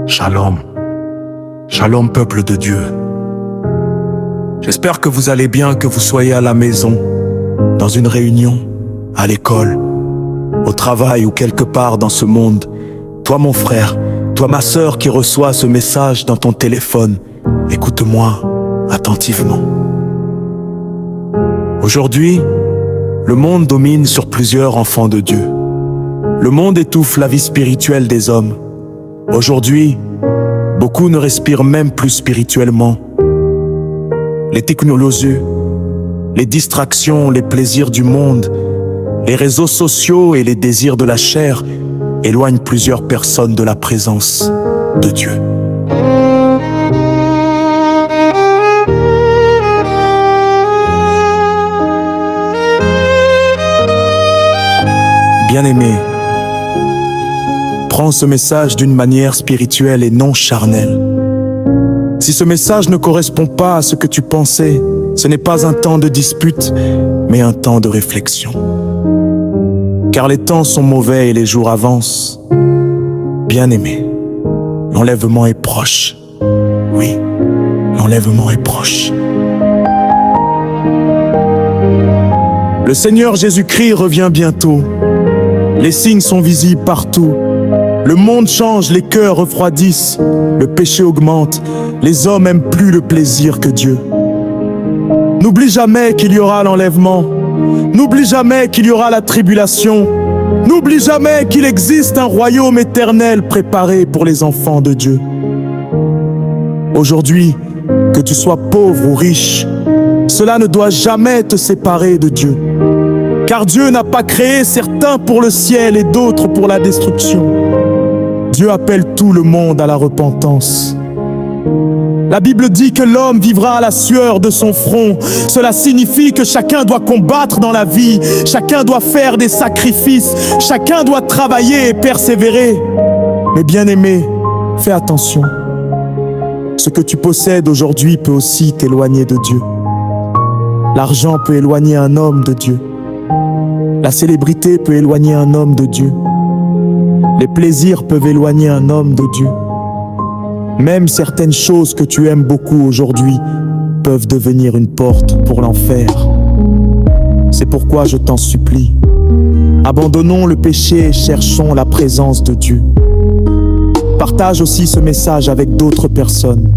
Shalom. Shalom peuple de Dieu. J'espère que vous allez bien, que vous soyez à la maison, dans une réunion, à l'école, au travail ou quelque part dans ce monde. Toi mon frère, toi ma sœur qui reçois ce message dans ton téléphone, écoute-moi attentivement. Aujourd'hui, le monde domine sur plusieurs enfants de Dieu. Le monde étouffe la vie spirituelle des hommes. Aujourd'hui, beaucoup ne respirent même plus spirituellement. Les technologies, les distractions, les plaisirs du monde, les réseaux sociaux et les désirs de la chair éloignent plusieurs personnes de la présence de Dieu. Bien-aimé, prends ce message d'une manière spirituelle et non charnelle. Si ce message ne correspond pas à ce que tu pensais, ce n'est pas un temps de dispute, mais un temps de réflexion. Car les temps sont mauvais et les jours avancent. Bien-aimé, l'enlèvement est proche. Oui, l'enlèvement est proche. Le Seigneur Jésus-Christ revient bientôt. Les signes sont visibles partout. Le monde change, les cœurs refroidissent, le péché augmente, les hommes aiment plus le plaisir que Dieu. N'oublie jamais qu'il y aura l'enlèvement, n'oublie jamais qu'il y aura la tribulation, n'oublie jamais qu'il existe un royaume éternel préparé pour les enfants de Dieu. Aujourd'hui, que tu sois pauvre ou riche, cela ne doit jamais te séparer de Dieu. Car Dieu n'a pas créé certains pour le ciel et d'autres pour la destruction. Dieu appelle tout le monde à la repentance. La Bible dit que l'homme vivra à la sueur de son front. Cela signifie que chacun doit combattre dans la vie, chacun doit faire des sacrifices, chacun doit travailler et persévérer. Mais bien-aimé, fais attention. Ce que tu possèdes aujourd'hui peut aussi t'éloigner de Dieu. L'argent peut éloigner un homme de Dieu. La célébrité peut éloigner un homme de Dieu. Les plaisirs peuvent éloigner un homme de Dieu. Même certaines choses que tu aimes beaucoup aujourd'hui peuvent devenir une porte pour l'enfer. C'est pourquoi je t'en supplie, abandonnons le péché et cherchons la présence de Dieu. Partage aussi ce message avec d'autres personnes.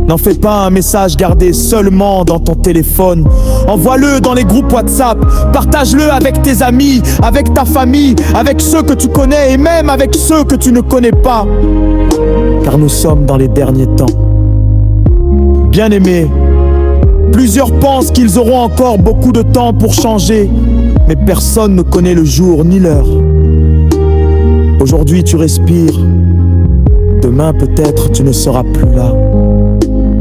N'en fais pas un message gardé seulement dans ton téléphone. Envoie-le dans les groupes WhatsApp. Partage-le avec tes amis, avec ta famille, avec ceux que tu connais et même avec ceux que tu ne connais pas. Car nous sommes dans les derniers temps. Bien-aimés, plusieurs pensent qu'ils auront encore beaucoup de temps pour changer, mais personne ne connaît le jour ni l'heure. Aujourd'hui, tu respires. Demain, peut-être, tu ne seras plus là.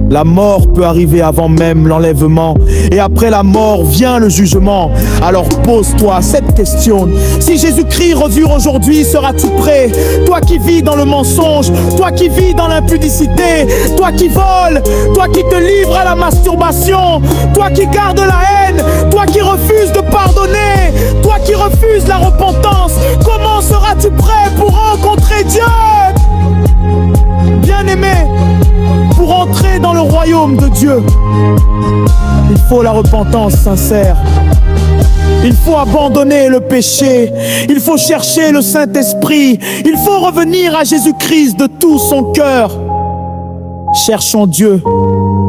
La mort peut arriver avant même l'enlèvement. Et après la mort vient le jugement. Alors pose-toi cette question. Si Jésus-Christ revient aujourd'hui, seras-tu prêt? Toi qui vis dans le mensonge, toi qui vis dans l'impudicité, toi qui voles, toi qui te livres à la masturbation, toi qui gardes la haine, toi qui refuses de pardonner, toi qui refuses la repentance, comment seras-tu prêt pour rencontrer Dieu? Bien-aimé, pour entrer dans le royaume de Dieu, il faut la repentance sincère. Il faut abandonner le péché. Il faut chercher le Saint-Esprit. Il faut revenir à Jésus-Christ de tout son cœur. Cherchons Dieu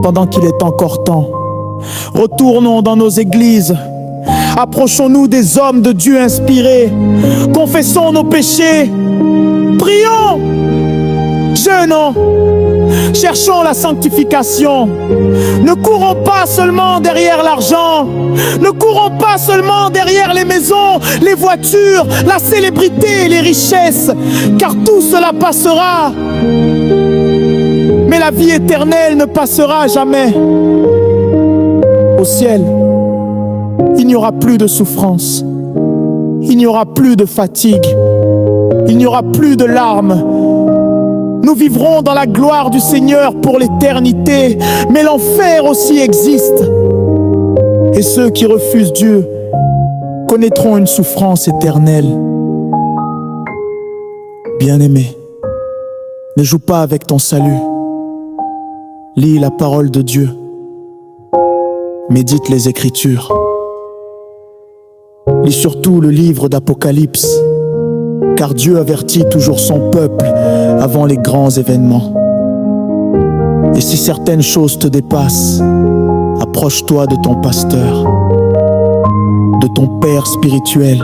pendant qu'il est encore temps. Retournons dans nos églises. Approchons-nous des hommes de Dieu inspirés. Confessons nos péchés. Prions. Jeûnons. Cherchons la sanctification. Ne courons pas seulement derrière l'argent. Ne courons pas seulement derrière les maisons, les voitures, la célébrité et les richesses. Car tout cela passera. Mais la vie éternelle ne passera jamais. Au ciel, il n'y aura plus de souffrance. Il n'y aura plus de fatigue. Il n'y aura plus de larmes. Nous vivrons dans la gloire du Seigneur pour l'éternité, mais l'enfer aussi existe. Et ceux qui refusent Dieu connaîtront une souffrance éternelle. Bien-aimé, Ne joue pas avec ton salut. Lis la parole de Dieu. Médite les Écritures. Lis surtout le livre d'Apocalypse, car Dieu avertit toujours son peuple avant les grands événements. Et si certaines choses te dépassent, approche-toi de ton pasteur, de ton père spirituel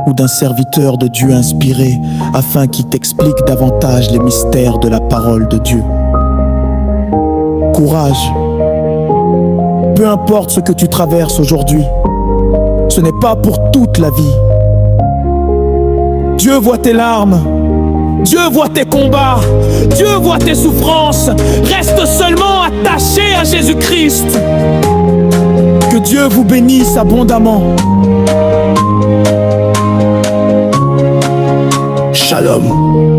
ou d'un serviteur de Dieu inspiré, afin qu'il t'explique davantage les mystères de la parole de Dieu. Courage. Peu importe ce que tu traverses aujourd'hui, ce n'est pas pour toute la vie. Dieu voit tes larmes, Dieu voit tes combats, Dieu voit tes souffrances. Reste seulement attaché à Jésus-Christ. Que Dieu vous bénisse abondamment. Shalom.